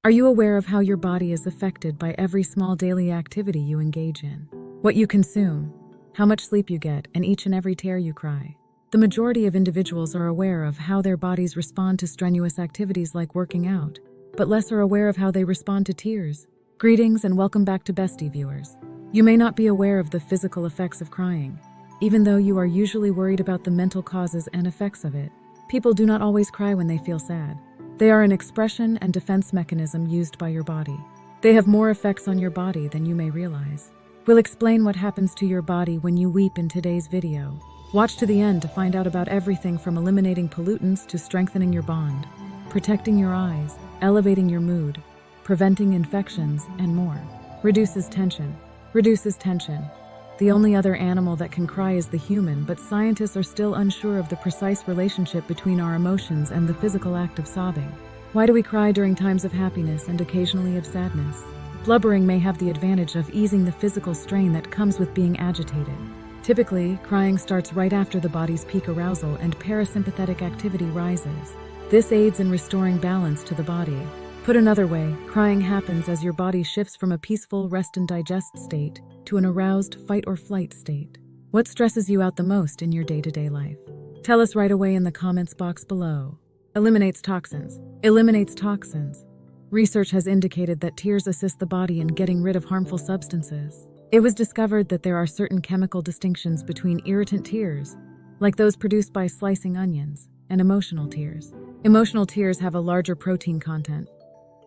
Are you aware of how your body is affected by every small daily activity you engage in? What you consume, how much sleep you get, and each and every tear you cry. The majority of individuals are aware of how their bodies respond to strenuous activities like working out, but less are aware of how they respond to tears. Greetings and welcome back to Bestie viewers. You may not be aware of the physical effects of crying, even though you are usually worried about the mental causes and effects of it. People do not always cry when they feel sad. They are an expression and defense mechanism used by your body. They have more effects on your body than you may realize. We'll explain what happens to your body when you weep in today's video. Watch to the end to find out about everything from eliminating pollutants to strengthening your bond, protecting your eyes, elevating your mood, preventing infections, and more. Reduces tension. Reduces tension. The only other animal that can cry is the human, but scientists are still unsure of the precise relationship between our emotions and the physical act of sobbing. Why do we cry during times of happiness and occasionally of sadness? Blubbering may have the advantage of easing the physical strain that comes with being agitated. Typically, crying starts right after the body's peak arousal and parasympathetic activity rises. This aids in restoring balance to the body. Put another way, crying happens as your body shifts from a peaceful rest and digest state to an aroused fight or flight state. What stresses you out the most in your day-to-day life? Tell us right away in the comments box below. Eliminates toxins. Eliminates toxins. Research has indicated that tears assist the body in getting rid of harmful substances. It was discovered that there are certain chemical distinctions between irritant tears, like those produced by slicing onions, and emotional tears. Emotional tears have a larger protein content,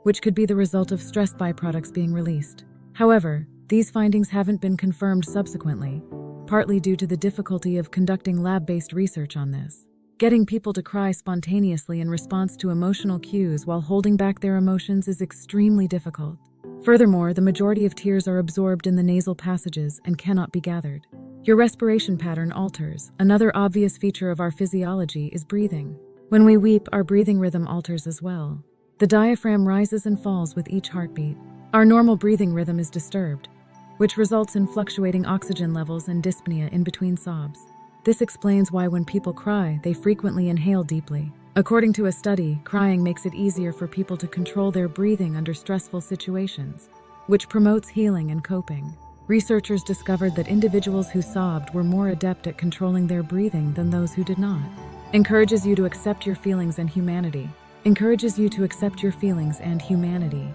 which could be the result of stress byproducts being released. However, these findings haven't been confirmed subsequently, partly due to the difficulty of conducting lab-based research on this. Getting people to cry spontaneously in response to emotional cues while holding back their emotions is extremely difficult. Furthermore, the majority of tears are absorbed in the nasal passages and cannot be gathered. Your respiration pattern alters. Another obvious feature of our physiology is breathing. When we weep, our breathing rhythm alters as well. The diaphragm rises and falls with each heartbeat. Our normal breathing rhythm is disturbed, which results in fluctuating oxygen levels and dyspnea in between sobs. This explains why when people cry, they frequently inhale deeply. According to a study, crying makes it easier for people to control their breathing under stressful situations, which promotes healing and coping. Researchers discovered that individuals who sobbed were more adept at controlling their breathing than those who did not. Encourages you to accept your feelings and humanity. Encourages you to accept your feelings and humanity.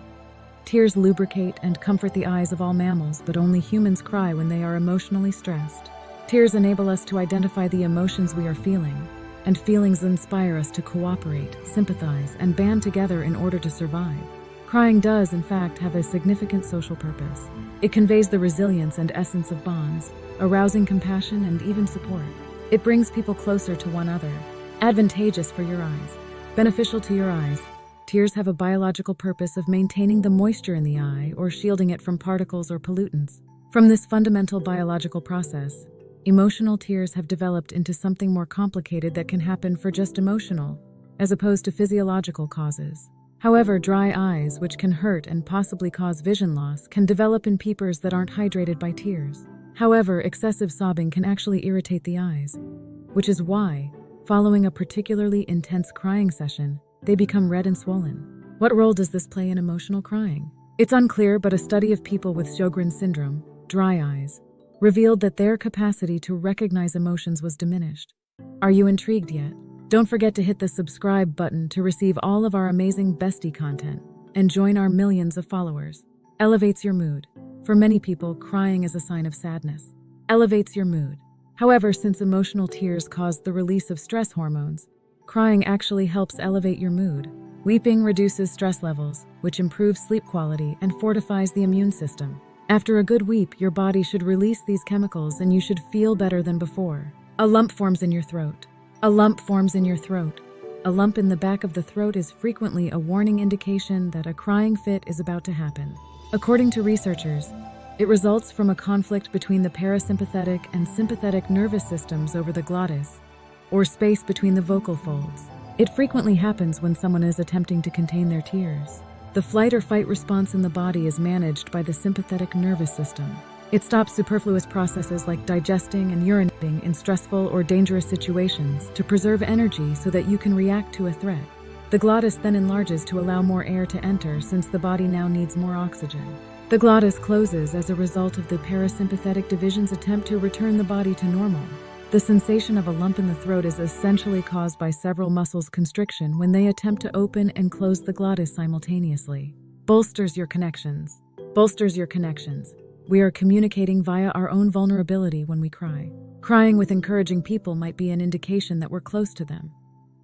Tears lubricate and comfort the eyes of all mammals, but only humans cry when they are emotionally stressed. Tears enable us to identify the emotions we are feeling, and feelings inspire us to cooperate, sympathize, and band together in order to survive. Crying does, in fact, have a significant social purpose. It conveys the resilience and essence of bonds, arousing compassion and even support. It brings people closer to one another. Advantageous for your eyes. Beneficial to your eyes. Tears have a biological purpose of maintaining the moisture in the eye or shielding it from particles or pollutants. From this fundamental biological process, emotional tears have developed into something more complicated that can happen for just emotional, as opposed to physiological causes. However, dry eyes, which can hurt and possibly cause vision loss, can develop in peepers that aren't hydrated by tears. However, excessive sobbing can actually irritate the eyes, which is why, following a particularly intense crying session, they become red and swollen. What role does this play in emotional crying? It's unclear, but a study of people with Sjogren's syndrome, dry eyes, revealed that their capacity to recognize emotions was diminished. Are you intrigued yet? Don't forget to hit the subscribe button to receive all of our amazing bestie content and join our millions of followers. Elevates your mood. For many people, crying is a sign of sadness. Elevates your mood. However, since emotional tears cause the release of stress hormones, crying actually helps elevate your mood. Weeping reduces stress levels, which improves sleep quality and fortifies the immune system. After a good weep, your body should release these chemicals and you should feel better than before. A lump forms in your throat. A lump forms in your throat. A lump in the back of the throat is frequently a warning indication that a crying fit is about to happen. According to researchers, it results from a conflict between the parasympathetic and sympathetic nervous systems over the glottis, or space between the vocal folds. It frequently happens when someone is attempting to contain their tears. The flight or fight response in the body is managed by the sympathetic nervous system. It stops superfluous processes like digesting and urinating in stressful or dangerous situations to preserve energy so that you can react to a threat. The glottis then enlarges to allow more air to enter since the body now needs more oxygen. The glottis closes as a result of the parasympathetic division's attempt to return the body to normal. The sensation of a lump in the throat is essentially caused by several muscles constriction when they attempt to open and close the glottis simultaneously. Bolsters your connections. Bolsters your connections. We are communicating via our own vulnerability when we cry. Crying with encouraging people might be an indication that we're close to them,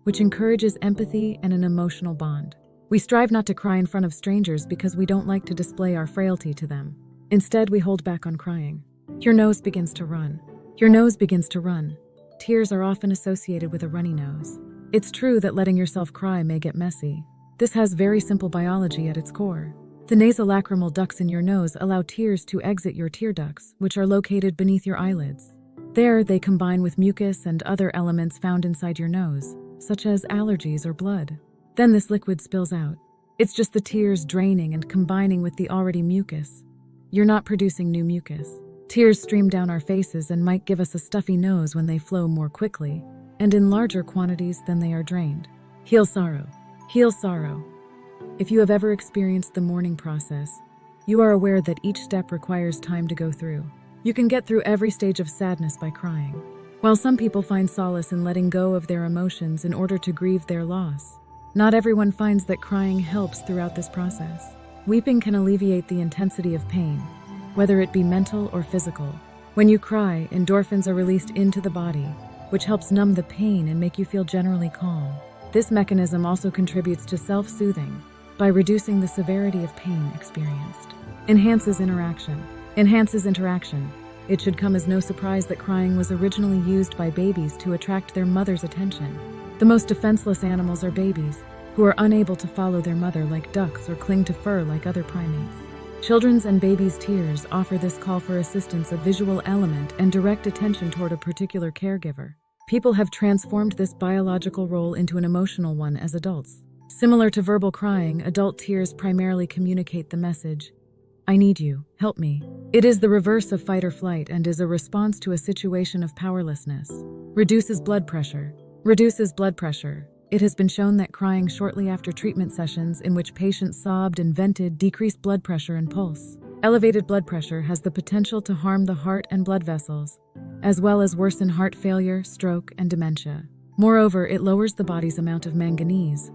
which encourages empathy and an emotional bond. We strive not to cry in front of strangers because we don't like to display our frailty to them. Instead, we hold back on crying. Your nose begins to run. Your nose begins to run. Tears are often associated with a runny nose. It's true that letting yourself cry may get messy. This has very simple biology at its core. The nasolacrimal ducts in your nose allow tears to exit your tear ducts, which are located beneath your eyelids. There, they combine with mucus and other elements found inside your nose, such as allergies or blood. Then this liquid spills out. It's just the tears draining and combining with the already mucus. You're not producing new mucus. Tears stream down our faces and might give us a stuffy nose when they flow more quickly, and in larger quantities than they are drained. Heal sorrow. Heal sorrow. If you have ever experienced the mourning process, you are aware that each step requires time to go through. You can get through every stage of sadness by crying. While some people find solace in letting go of their emotions in order to grieve their loss, not everyone finds that crying helps throughout this process. Weeping can alleviate the intensity of pain, whether it be mental or physical. When you cry, endorphins are released into the body, which helps numb the pain and make you feel generally calm. This mechanism also contributes to self-soothing by reducing the severity of pain experienced. Enhances interaction. Enhances interaction. It should come as no surprise that crying was originally used by babies to attract their mother's attention. The most defenseless animals are babies, who are unable to follow their mother like ducks or cling to fur like other primates. Children's and babies' tears offer this call for assistance a visual element and direct attention toward a particular caregiver. People have transformed this biological role into an emotional one as adults. Similar to verbal crying, adult tears primarily communicate the message, "I need you, help me." It is the reverse of fight or flight and is a response to a situation of powerlessness. Reduces blood pressure. Reduces blood pressure. It has been shown that crying shortly after treatment sessions in which patients sobbed and vented decreased blood pressure and pulse. Elevated blood pressure has the potential to harm the heart and blood vessels, as well as worsen heart failure, stroke, and dementia. Moreover, it lowers the body's amount of manganese,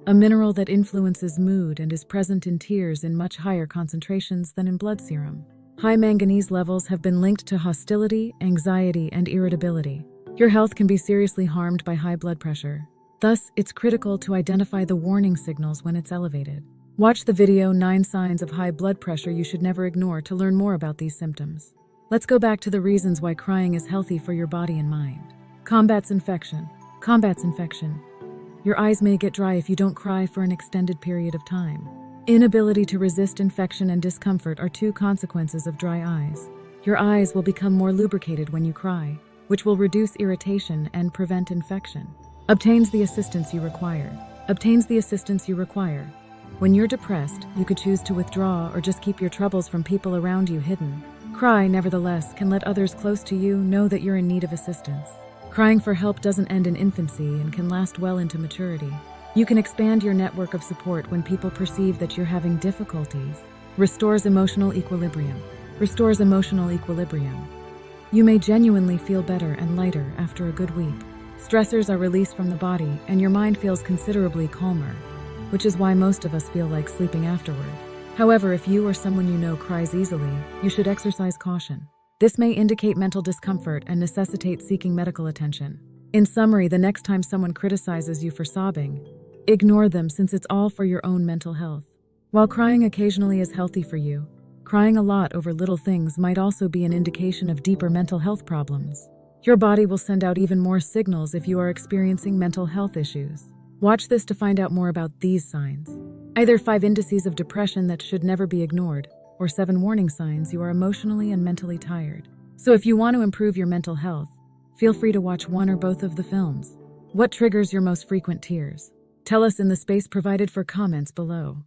a mineral that influences mood and is present in tears in much higher concentrations than in blood serum. High manganese levels have been linked to hostility, anxiety, and irritability. Your health can be seriously harmed by high blood pressure. Thus, it's critical to identify the warning signals when it's elevated. Watch the video 9 Signs of High Blood Pressure You Should Never Ignore to learn more about these symptoms. Let's go back to the reasons why crying is healthy for your body and mind. Combats infection. Combats infection. Your eyes may get dry if you don't cry for an extended period of time. Inability to resist infection and discomfort are 2 consequences of dry eyes. Your eyes will become more lubricated when you cry, which will reduce irritation and prevent infection. Obtains the assistance you require. Obtains the assistance you require. When you're depressed, you could choose to withdraw or just keep your troubles from people around you hidden. Cry, nevertheless, can let others close to you know that you're in need of assistance. Crying for help doesn't end in infancy and can last well into maturity. You can expand your network of support when people perceive that you're having difficulties. Restores emotional equilibrium. Restores emotional equilibrium. You may genuinely feel better and lighter after a good weep. Stressors are released from the body and your mind feels considerably calmer, which is why most of us feel like sleeping afterward. However, if you or someone you know cries easily, you should exercise caution. This may indicate mental discomfort and necessitate seeking medical attention. In summary, the next time someone criticizes you for sobbing, ignore them since it's all for your own mental health. While crying occasionally is healthy for you, crying a lot over little things might also be an indication of deeper mental health problems. Your body will send out even more signals if you are experiencing mental health issues. Watch this to find out more about these signs. Either 5 indices of depression that should never be ignored, or 7 warning signs you are emotionally and mentally tired. So if you want to improve your mental health, feel free to watch one or both of the films. What triggers your most frequent tears? Tell us in the space provided for comments below.